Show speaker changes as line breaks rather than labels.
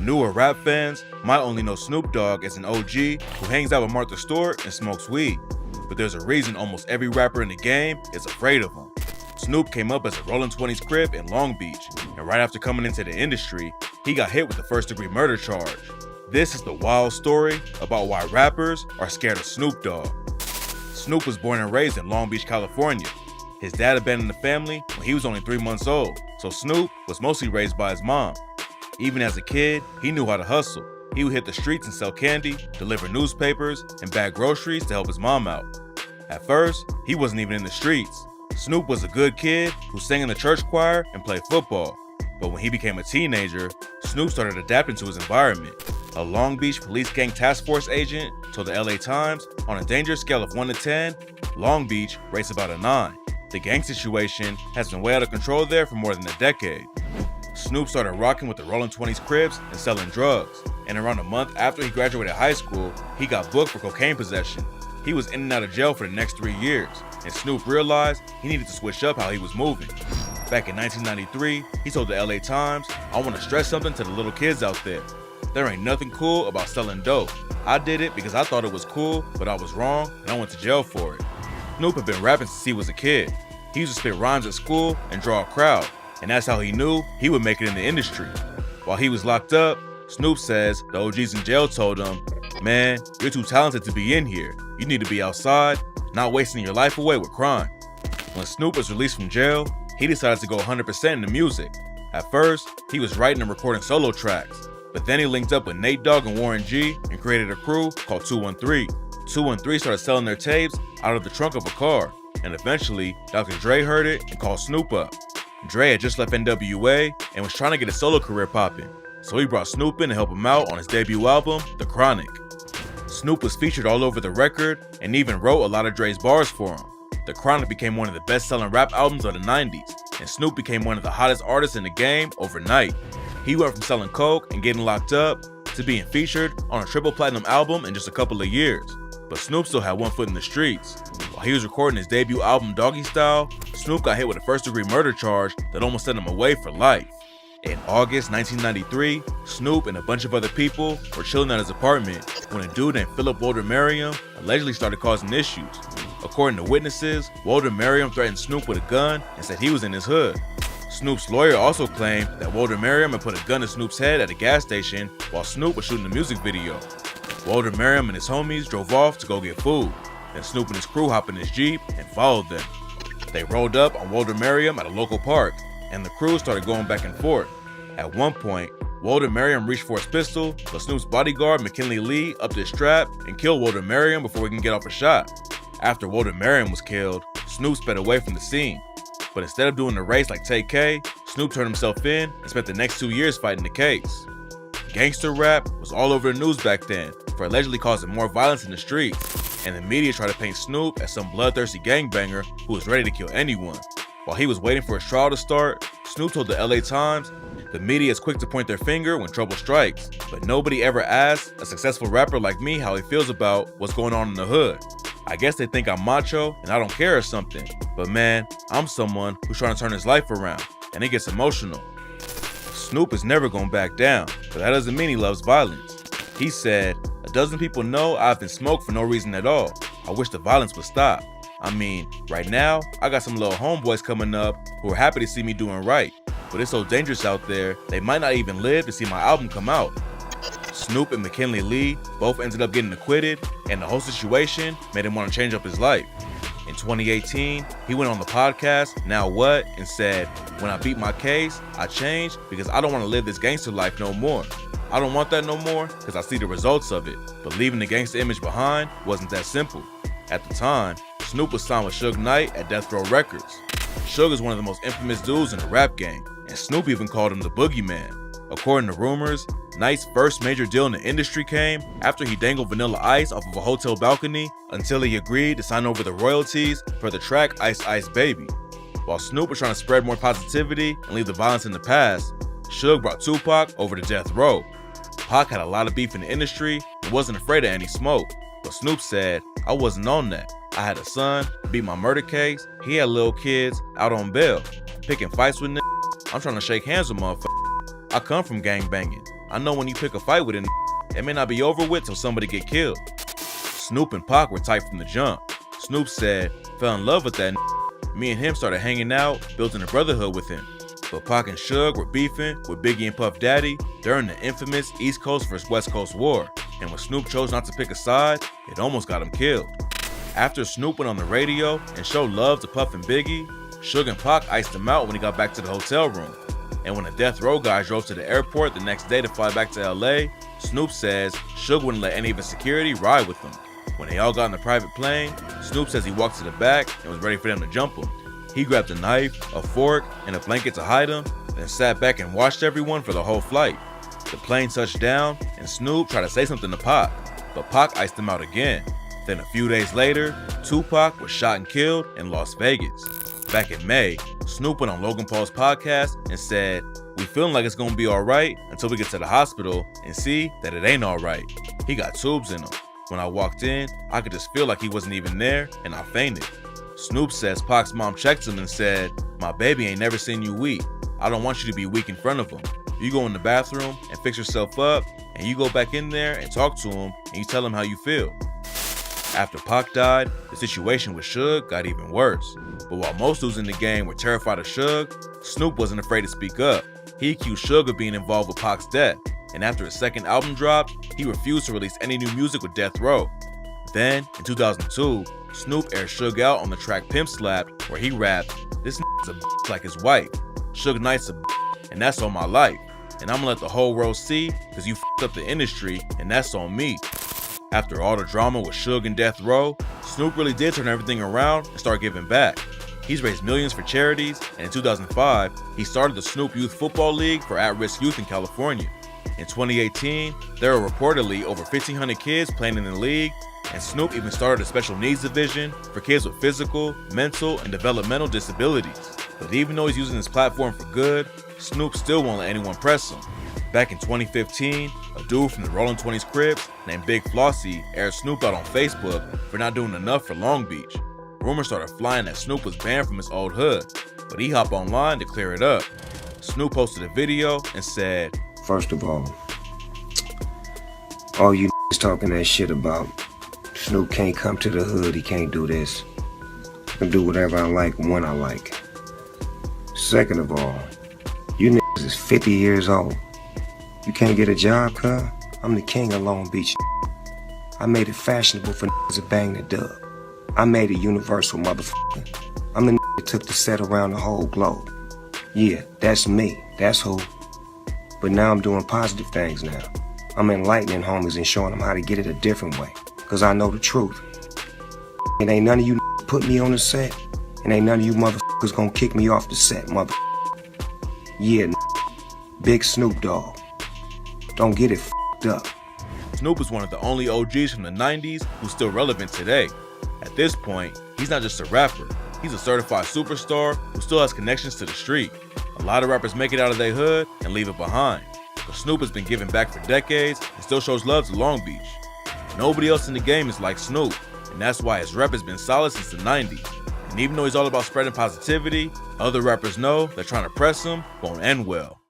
newer rap fans might only know Snoop Dogg as an OG who hangs out with Martha Stewart and smokes weed. But there's a reason almost every rapper in the game is afraid of him. Snoop came up as a Rolling 20s Crip in Long Beach, and right after coming into the industry, he got hit with the first-degree murder charge. This is the wild story about why rappers are scared of Snoop Dogg. Snoop was born and raised in Long Beach, California. His dad abandoned the family when he was only 3 months old, so Snoop was mostly raised by his mom. Even as a kid, he knew how to hustle. He would hit the streets and sell candy, deliver newspapers, and bag groceries to help his mom out. At first, he wasn't even in the streets. Snoop was a good kid who sang in the church choir and played football. But when he became a teenager, Snoop started adapting to his environment. A Long Beach police gang task force agent told the LA Times, on a danger scale of 1 to 10, Long Beach rates about a 9. The gang situation has been way out of control there for more than a decade. Snoop started rocking with the Rolling 20s Crips and selling drugs. And around a month after he graduated high school, he got booked for cocaine possession. He was in and out of jail for the next 3 years, and Snoop realized he needed to switch up how he was moving. Back in 1993, he told the LA Times, "I want to stress something to the little kids out there. There ain't nothing cool about selling dope. I did it because I thought it was cool, but I was wrong, and I went to jail for it." Snoop had been rapping since he was a kid. He used to spit rhymes at school and draw a crowd, and that's how he knew he would make it in the industry. While he was locked up, Snoop says the OGs in jail told him, "Man, you're too talented to be in here. You need to be outside, not wasting your life away with crime." When Snoop was released from jail, he decided to go 100% into music. At first, he was writing and recording solo tracks, but then he linked up with Nate Dogg and Warren G and created a crew called 213. 213 started selling their tapes out of the trunk of a car, and eventually, Dr. Dre heard it and called Snoop up. Dre had just left NWA and was trying to get his solo career popping, so he brought Snoop in to help him out on his debut album, The Chronic. Snoop was featured all over the record and even wrote a lot of Dre's bars for him. The Chronic became one of the best-selling rap albums of the 90s, and Snoop became one of the hottest artists in the game overnight. He went from selling coke and getting locked up to being featured on a triple platinum album in just a couple of years. But Snoop still had one foot in the streets. While he was recording his debut album Doggy Style, Snoop got hit with a first-degree murder charge that almost sent him away for life. In August 1993, Snoop and a bunch of other people were chilling at his apartment when a dude named Philip Walter Merriam allegedly started causing issues. According to witnesses, Walter Merriam threatened Snoop with a gun and said he was in his hood. Snoop's lawyer also claimed that Walter Merriam had put a gun to Snoop's head at a gas station while Snoop was shooting a music video. Walter Merriam and his homies drove off to go get food. Then Snoop and his crew hopped in his Jeep and followed them. They rolled up on Walter Merriam at a local park, and the crew started going back and forth. At one point, Walter Merriam reached for his pistol, but Snoop's bodyguard McKinley Lee upped his strap and killed Walter Merriam before he can get off a shot. After Walter Merriam was killed, Snoop sped away from the scene. But instead of doing the race like Tay-K, Snoop turned himself in and spent the next 2 years fighting the case. Gangster rap was all over the news back then for allegedly causing more violence in the streets, and the media tried to paint Snoop as some bloodthirsty gangbanger who was ready to kill anyone. While he was waiting for his trial to start, Snoop told the LA Times, "The media is quick to point their finger when trouble strikes, but nobody ever asks a successful rapper like me how he feels about what's going on in the hood. I guess they think I'm macho and I don't care or something, but man, I'm someone who's trying to turn his life around," and it gets emotional. Snoop is never going back down, but that doesn't mean he loves violence. He said, "A dozen people know I've been smoked for no reason at all. I wish the violence would stop. I mean, right now, I got some little homeboys coming up who are happy to see me doing right, but it's so dangerous out there, they might not even live to see my album come out." Snoop and McKinley Lee both ended up getting acquitted, and the whole situation made him want to change up his life. In 2018, he went on the podcast, Now What, and said, "When I beat my case, I changed because I don't want to live this gangster life no more. I don't want that no more because I see the results of it, but leaving the gangster image behind wasn't that simple." At the time, Snoop was signed with Suge Knight at Death Row Records. Suge is one of the most infamous dudes in the rap game, and Snoop even called him the Boogeyman. According to rumors, Knight's first major deal in the industry came after he dangled Vanilla Ice off of a hotel balcony until he agreed to sign over the royalties for the track Ice Ice Baby. While Snoop was trying to spread more positivity and leave the violence in the past, Suge brought Tupac over to Death Row. Pac had a lot of beef in the industry and wasn't afraid of any smoke, but Snoop said, "I wasn't on that. I had a son, beat my murder case, he had little kids, out on bail, picking fights with niggas. I'm trying to shake hands with motherfuckers. I come from gang banging. I know when you pick a fight with a it may not be over with till somebody get killed. Snoop and Pac were tight from the jump. Snoop said, fell in love with that. Me and him started hanging out, building a brotherhood with him. But Pac and Suge were beefing with Biggie and Puff Daddy during the infamous East Coast vs West Coast war, and when Snoop chose not to pick a side, it almost got him killed. After Snoop went on the radio and showed love to Puff and Biggie, Suge and Pac iced him out when he got back to the hotel room. And when the Death Row guys drove to the airport the next day to fly back to LA, Snoop says Suge wouldn't let any of his security ride with them. When they all got in the private plane, Snoop says he walked to the back and was ready for them to jump him. He grabbed a knife, a fork, and a blanket to hide him, then sat back and watched everyone for the whole flight. The plane touched down, and Snoop tried to say something to Pac, but Pac iced him out again. Then a few days later, Tupac was shot and killed in Las Vegas. Back in May, Snoop went on Logan Paul's podcast and said, "We feeling like it's gonna be alright until we get to the hospital and see that it ain't alright. He got tubes in him. When I walked in, I could just feel like he wasn't even there and I fainted." Snoop says Pac's mom checked him and said, "My baby ain't never seen you weak. I don't want you to be weak in front of him. You go in the bathroom and fix yourself up, and you go back in there and talk to him and you tell him how you feel." After Pac died, the situation with Suge got even worse. But while most dudes in the game were terrified of Suge, Snoop wasn't afraid to speak up. He accused Suge of being involved with Pac's death, and after his second album dropped, he refused to release any new music with Death Row. Then, in 2002, Snoop aired Suge out on the track Pimp Slapped, where he rapped, "This nigga's a bitch like his wife. Suge Knight's a bitch, and that's on my life. And I'ma let the whole world see, cause you f***ed up the industry, and that's on me." After all the drama with Suge and Death Row, Snoop really did turn everything around and start giving back. He's raised millions for charities, and in 2005, he started the Snoop Youth Football League for at-risk youth in California. In 2018, there were reportedly over 1,500 kids playing in the league, and Snoop even started a special needs division for kids with physical, mental, and developmental disabilities. But even though he's using his platform for good, Snoop still won't let anyone press him. Back in 2015, a dude from the Rolling 20s Crips named Big Flossie aired Snoop out on Facebook for not doing enough for Long Beach. Rumors started flying that Snoop was banned from his old hood, but he hopped online to clear it up. Snoop posted a video and said,
"First of all you talking that shit about Snoop can't come to the hood, he can't do this. I can do whatever I like when I like. Second of all, you niggas is 50 years old. You can't get a job, cuz? I'm the king of Long Beach. I made it fashionable for niggas to bang the dub. I made it universal, motherfucker. I'm the nigga that took the set around the whole globe. Yeah, that's me. That's who. But now I'm doing positive things now. I'm enlightening homies and showing them how to get it a different way. Cause I know the truth. It ain't none of you put me on the set. And ain't none of you motherfuckers gonna kick me off the set, mother. Yeah, Big Snoop Dogg. Don't get it f***ed up.
Snoop is one of the only OGs from the 90s who's still relevant today. At this point, he's not just a rapper, he's a certified superstar who still has connections to the street. A lot of rappers make it out of their hood and leave it behind. But Snoop has been giving back for decades and still shows love to Long Beach. Nobody else in the game is like Snoop, and that's why his rep has been solid since the 90s. And even though he's all about spreading positivity, other rappers know that trying to press him won't end well.